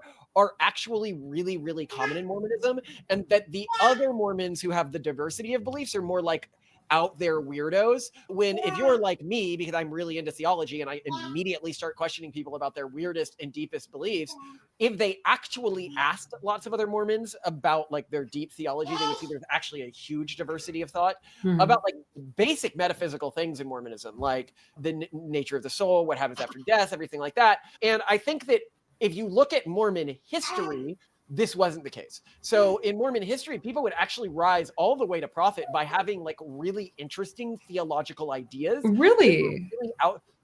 actually really, really common in Mormonism, and that the other Mormons who have the diversity of beliefs are more like out there weirdos. When if you're like me, because I'm really into theology and I immediately start questioning people about their weirdest and deepest beliefs, if they actually asked lots of other Mormons about like their deep theology, they would see there's actually a huge diversity of thought about like basic metaphysical things in Mormonism, like the nature of the soul, what happens after death, everything like that. And I think that if you look at Mormon history, this wasn't the case. So in Mormon history, people would actually rise all the way to prophet by having like really interesting theological ideas. Really?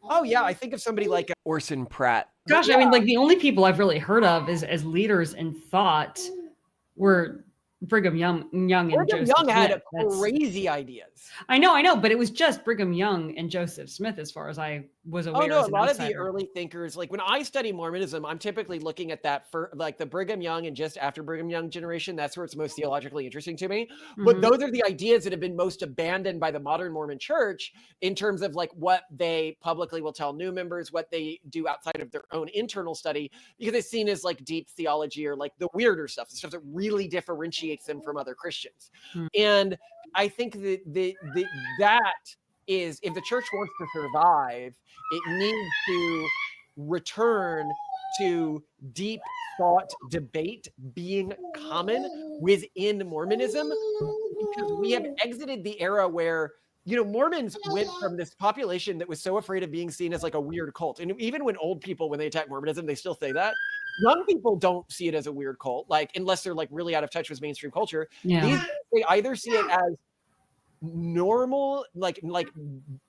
Oh yeah, I think of somebody like Orson Pratt. Gosh, I mean, like the only people I've really heard of as leaders in thought were Brigham Young and Brigham Joseph Young had Smith. crazy ideas. I know, but it was just Brigham Young and Joseph Smith as far as I was aware. Oh no, as a lot of the early thinkers, like when I study Mormonism, I'm typically looking at that for like the Brigham Young and just after Brigham Young generation. That's where it's most theologically interesting to me. But those are the ideas that have been most abandoned by the modern Mormon church in terms of like what they publicly will tell new members, what they do outside of their own internal study, because it's seen as like deep theology or like the weirder stuff, the stuff that really differentiates them from other Christians. And I think that is, if the church wants to survive, it needs to return to deep thought debate being common within Mormonism, because we have exited the era where, you know, Mormons went from this population that was so afraid of being seen as like a weird cult. And even when old people, when they attack Mormonism, they still say that. Young people don't see it as a weird cult, like unless they're like really out of touch with mainstream culture. Yeah. They either see it as normal, like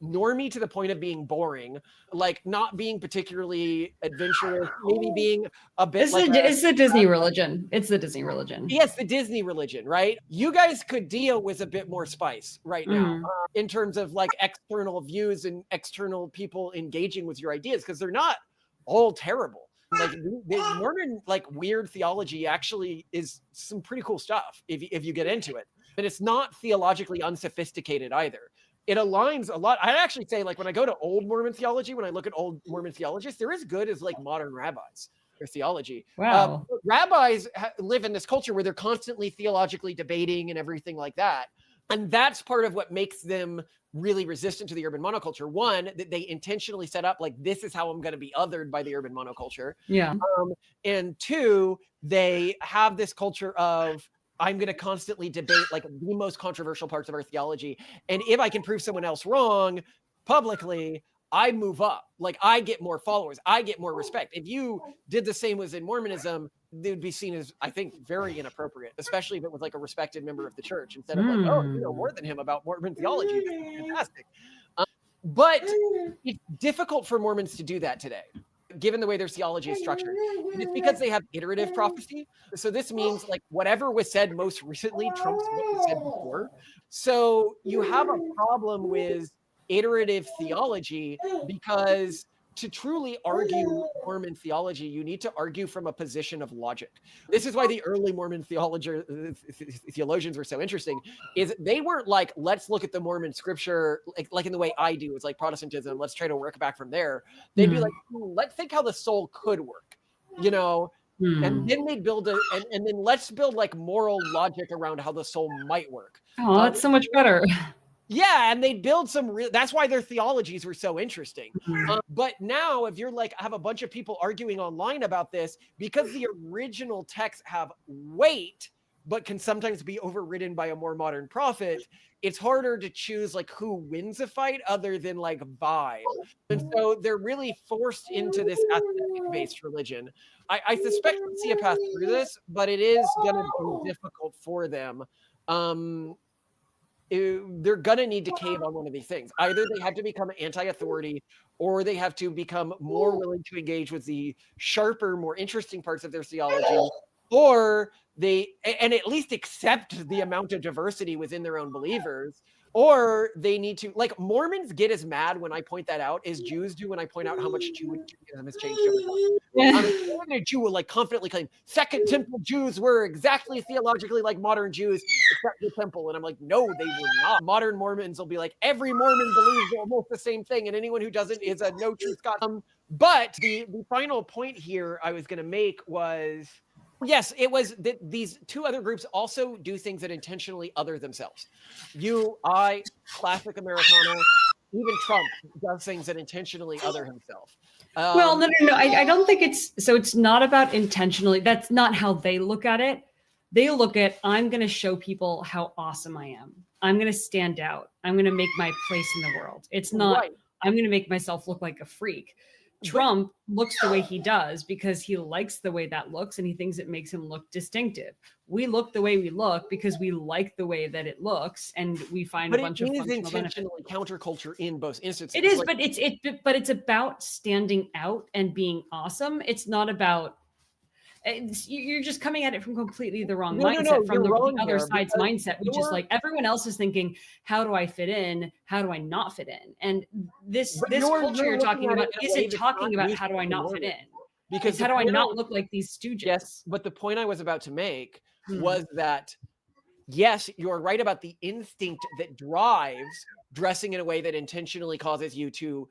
normie to the point of being boring, like not being particularly adventurous, maybe being a bit it's the Disney religion. It's the Disney religion. Yes, the Disney religion, right? You guys could deal with a bit more spice right now in terms of like external views and external people engaging with your ideas, because they're not all terrible. Like the Mormon like weird theology actually is some pretty cool stuff if you get into it. But it's not theologically unsophisticated either. It aligns a lot. I'd actually say, like, when I go to old Mormon theology, when I look at old Mormon theologists, they're as good as like modern rabbis or theology. Wow. Rabbis live in this culture where they're constantly theologically debating and everything like that. And that's part of what makes them really resistant to the urban monoculture. One, that they intentionally set up like, this is how I'm going to be othered by the urban monoculture. Yeah. And two, they have this culture of, I'm going to constantly debate like the most controversial parts of our theology. And if I can prove someone else wrong publicly, I move up. Like I get more followers. I get more respect. If you did the same as in Mormonism, they would be seen as, I think, very inappropriate, especially if it was like a respected member of the church instead of like, oh, you know more than him about Mormon theology. This is fantastic. But it's difficult for Mormons to do that today. given the way their theology is structured. And it's because they have iterative prophecy. So this means like whatever was said most recently trumps what was said before. So you have a problem with iterative theology because to truly argue Mormon theology, you need to argue from a position of logic. This is why the early Mormon theologians were so interesting, is they weren't like, let's look at the Mormon scripture, like in the way I do, it's like Protestantism, let's try to work back from there. They'd be like, let's think how the soul could work, you know? And then they'd build and then let's build like moral logic around how the soul might work. Oh, that's so much better. Yeah, and they'd build some real, that's why their theologies were so interesting. But now if you're like, I have a bunch of people arguing online about this, because the original texts have weight, but can sometimes be overridden by a more modern prophet, it's harder to choose like who wins a fight other than like vibe. And so they're really forced into this aesthetic-based religion. I suspect we'll see a path through this, but it is gonna be difficult for them. They're gonna need to cave on one of these things. Either they have to become anti-authority, or they have to become more willing to engage with the sharper, more interesting parts of their theology, or they and at least accept the amount of diversity within their own believers, or they need to, like, Mormons get as mad when I point that out as Jews do when I point out how much Judaism has changed over time. A Jew will like confidently claim Second Temple Jews were exactly theologically like modern Jews, except the temple. And I'm like, no, they were not. Modern Mormons will be like, every Mormon believes almost the same thing, and anyone who doesn't is a no true Scot. But the final point here I was going to make was, yes, it was that these two other groups also do things that intentionally other themselves. You, I, classic Americana, even Trump does things that intentionally other himself. Well, no. I don't think it's not about intentionally. That's not how they look at it. They look at, I'm going to show people how awesome I am. I'm going to stand out. I'm going to make my place in the world. It's not, right. I'm going to make myself look like a freak. Trump looks the way he does because he likes the way that looks and he thinks it makes him look distinctive. We look the way we look because we like the way that it looks, and we find a bunch of functional benefits. But it is intentionally counterculture in both instances. It is, like, but it's about standing out and being awesome. It's not about. You're just coming at it from completely the wrong mindset, from the other side's mindset, which is like everyone else is thinking, how do I fit in? How do I not fit in? And this culture you're talking about isn't talking about how do I not fit in? Because how do I not look like these stooges? Yes, but the point I was about to make was that, yes, you're right about the instinct that drives dressing in a way that intentionally causes you to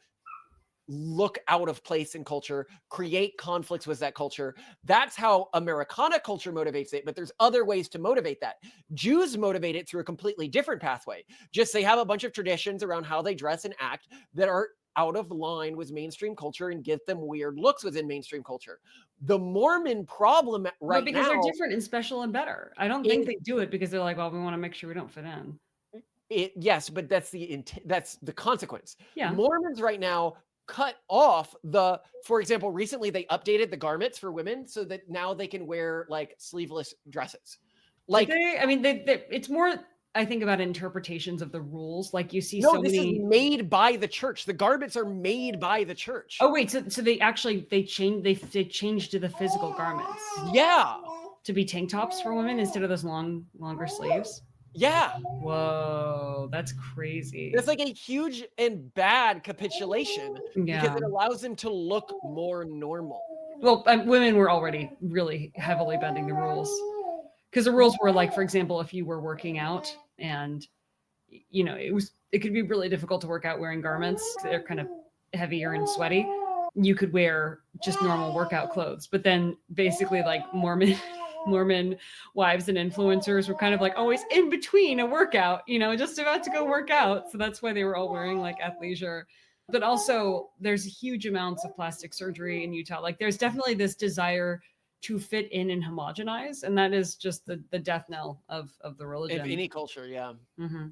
look out of place in culture, create conflicts with that culture. That's how Americana culture motivates it, but there's other ways to motivate that. Jews motivate it through a completely different pathway. Just they have a bunch of traditions around how they dress and act that are out of line with mainstream culture and give them weird looks within mainstream culture. The Mormon problem right now, because they're different and special and better. I don't think they do it because they're like, well, we want to make sure we don't fit in. Yes, but that's the consequence. Yeah. Mormons right now cut off for example, recently they updated the garments for women so that now they can wear like sleeveless dresses. Like, it's more, I think, about interpretations of the rules. Like you see this is made by the church. The garments are made by the church. Oh wait, so they changed to the physical garments. Yeah. To be tank tops for women instead of those longer sleeves. Yeah. Whoa, that's crazy. It's like a huge and bad capitulation because it allows them to look more normal. Well, women were already really heavily bending the rules because the rules were like, for example, if you were working out and, it could be really difficult to work out wearing garments. They're kind of heavier and sweaty. You could wear just normal workout clothes, but then basically like Mormon wives and influencers were kind of like always in between a workout, just about to go work out. So that's why they were all wearing like athleisure. But also there's huge amounts of plastic surgery in Utah. Like there's definitely this desire to fit in and homogenize. And that is just the death knell of the religion. Of any culture, yeah. Mm-hmm.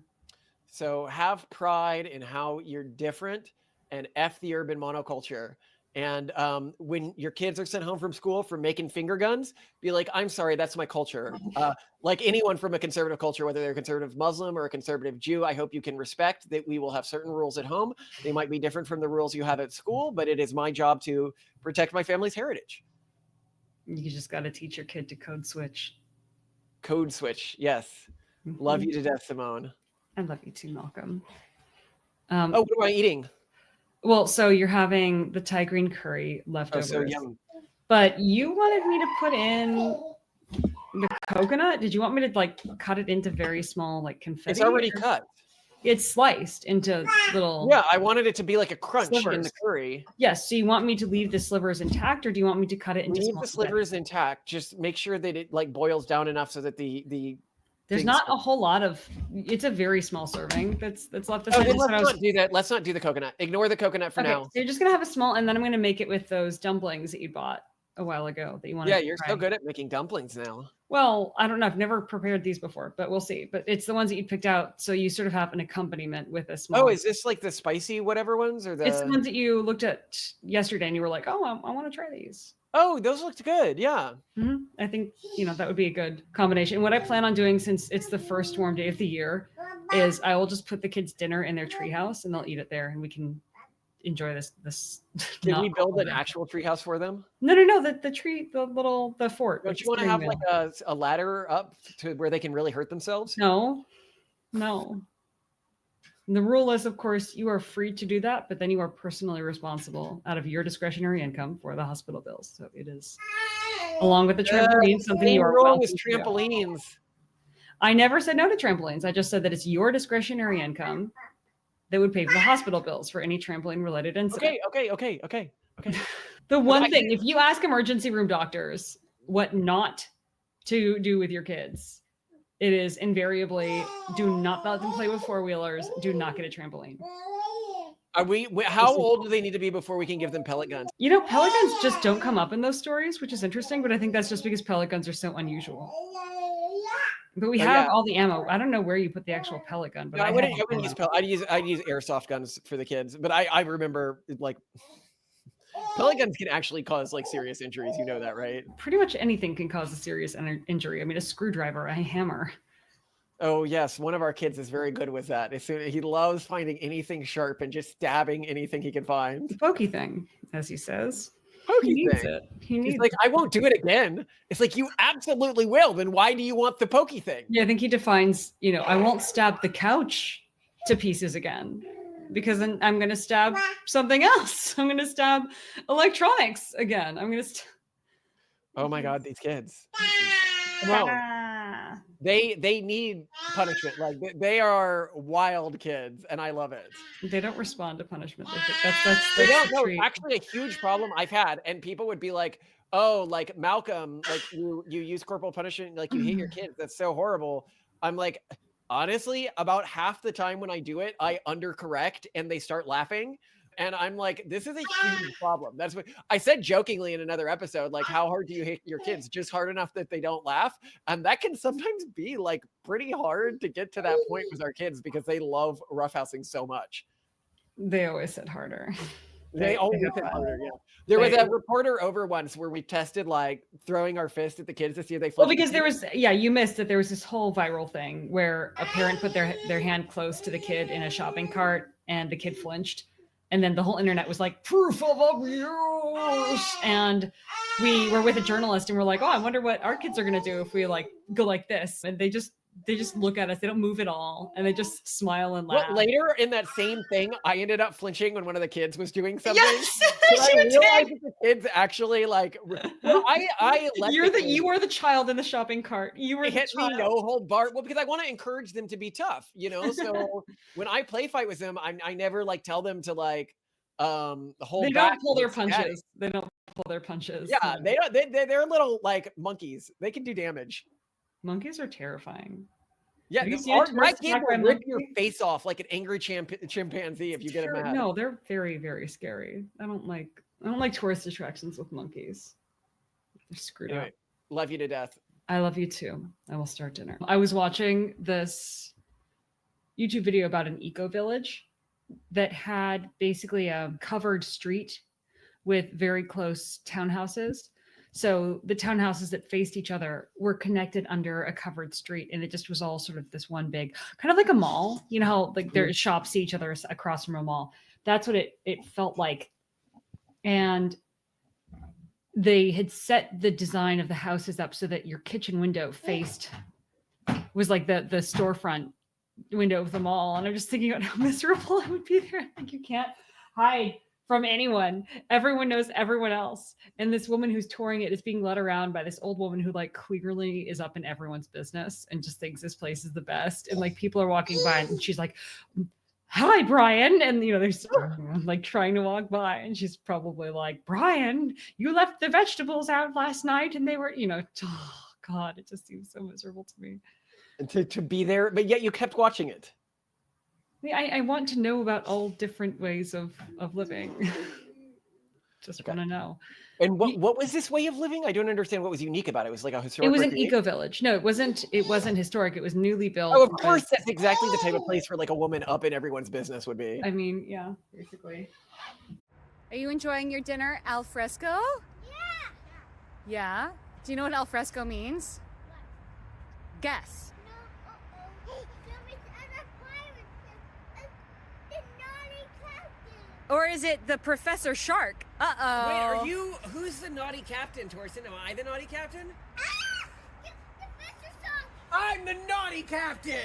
So have pride in how you're different and F the urban monoculture. And when your kids are sent home from school for making finger guns, be like, I'm sorry, that's my culture. Like anyone from a conservative culture, whether they're a conservative Muslim or a conservative Jew, I hope you can respect that we will have certain rules at home. They might be different from the rules you have at school, but it is my job to protect my family's heritage. You just got to teach your kid to code switch. Code switch. Yes. Love you to death, Simone. I love you too, Malcolm. Oh, what am I eating? Well, so you're having the Thai green curry leftovers. Oh, so yum. But you wanted me to put in the coconut. Did you want me to like cut it into very small, like confetti? It's already cut. It's sliced into little. Yeah, I wanted it to be like a crunch slivers in the curry. Yes. So you want me to leave the slivers intact, or do you want me to cut it into Leave small the slivers intact. Just make sure that it like boils down enough so that the There's not a whole lot of. It's a very small serving that's left. Let's not do that. Let's not do the coconut. Ignore the coconut for now. So you're just gonna have a small, and then I'm gonna make it with those dumplings that you bought a while ago that you want. Yeah, you're so good at making dumplings now. Well, I don't know. I've never prepared these before, but we'll see. But it's the ones that you picked out, so you sort of have an accompaniment with a small. Oh, is this like the spicy whatever ones or the? It's the ones that you looked at yesterday, and you were like, "Oh, I want to try these." Oh, those looked good. Yeah. Mm-hmm. I think that would be a good combination. What I plan on doing, since it's the first warm day of the year, is I will just put the kids' dinner in their treehouse, and they'll eat it there, and we can enjoy this. Can we build an actual treehouse for them? No. The tree, the fort. Don't you want to have like a ladder up to where they can really hurt themselves? No. The rule is, of course, you are free to do that, but then you are personally responsible out of your discretionary income for the hospital bills. So it is, along with the trampoline, something you are welcome to do. Trampolines. I never said no to trampolines. I just said that it's your discretionary income that would pay for the hospital bills for any trampoline-related incident. Okay. The one thing, if you ask emergency room doctors what not to do with your kids, it is invariably do not let them play with four-wheelers. Do not get a trampoline. How old do they need to be before we can give them pellet guns? Pellet guns just don't come up in those stories, which is interesting, but I think that's just because pellet guns are so unusual. But we have all the ammo. I don't know where you put the actual pellet gun, but I wouldn't use pellet. I'd use airsoft guns for the kids. But I remember like pellet guns can actually cause like serious injuries. You know that, right? Pretty much anything can cause a serious injury. I mean, a screwdriver, a hammer. Oh yes, one of our kids is very good with that. He loves finding anything sharp and just stabbing anything he can find. The pokey thing, as he says. He needs it. He's like, I won't do it again. It's like, you absolutely will. Then why do you want the pokey thing? Yeah, I think he defines, I won't stab the couch to pieces again, because then I'm going to stab something else. I'm going to stab electronics again. I'm going to. Oh my God, these kids. No. They need punishment. Like they are wild kids, and I love it. They don't respond to punishment. They don't. No, actually, a huge problem I've had, and people would be like, "Oh, like Malcolm, like you use corporal punishment, like you hate your kids. That's so horrible." I'm like, honestly, about half the time when I do it, I undercorrect, and they start laughing. And I'm like, this is a huge problem. That's what I said jokingly in another episode. Like, how hard do you hate your kids? Just hard enough that they don't laugh. And that can sometimes be like pretty hard to get to that point with our kids because they love roughhousing so much. They always said harder. They always said harder, yeah. There was a reporter over once where we tested like throwing our fist at the kids to see if they flinched. Well, because there was, you missed that there was this whole viral thing where a parent put their hand close to the kid in a shopping cart and the kid flinched. And then the whole internet was like, proof of abuse. And we were with a journalist and we're like, oh, I wonder what our kids are going to do if we like go like this. And they just look at us. They don't move at all. And they just smile and laugh. Well, later in that same thing, I ended up flinching when one of the kids was doing something. Yes, I realized that the kids actually like, well, you were the child in the shopping cart. You were hit me no hold bar. Well, because I want to encourage them to be tough, So when I play fight with them, I never like tell them to like hold back. They don't pull their punches. They don't pull their punches. Yeah, they don't. They're little like monkeys. They can do damage. Monkeys are terrifying. Yeah, my kid will rip your face off like an angry chimpanzee if you get him mad. No, they're very, very scary. I don't like tourist attractions with monkeys. They're screwed up. Love you to death. I love you too. I will start dinner. I was watching this YouTube video about an eco village that had basically a covered street with very close townhouses. So the townhouses that faced each other were connected under a covered street, and it just was all sort of this one big, kind of like a mall. You know how like their shops see each other across from a mall. That's what it felt like. And they had set the design of the houses up so that your kitchen window was like the storefront window of the mall. And I'm just thinking about how miserable it would be there. Like you can't hide from anyone. Everyone knows everyone else. And this woman who's touring it is being led around by this old woman who like clearly is up in everyone's business and just thinks this place is the best. And like people are walking by and she's like, "Hi, Brian." And, you know, there's like trying to walk by and she's probably like, "Brian, you left the vegetables out last night and they were, you know," oh God, it just seems so miserable to me. And to be there, but yet you kept watching it. I want to know about all different ways of living. Just want to know. And what was this way of living? I don't understand what was unique about it. It was like a historic. It was an eco village. No, it wasn't historic. It was newly built. Oh, of course, that's exactly the type of place where like a woman up in everyone's business would be. I mean, yeah, basically. Are you enjoying your dinner al fresco? Yeah. Yeah? Do you know what al fresco means? Guess. Or is it the Professor Shark? Uh-oh. Wait, who's the naughty captain, Torsten? Am I the naughty captain? Ah! Professor Shark! I'm the naughty captain!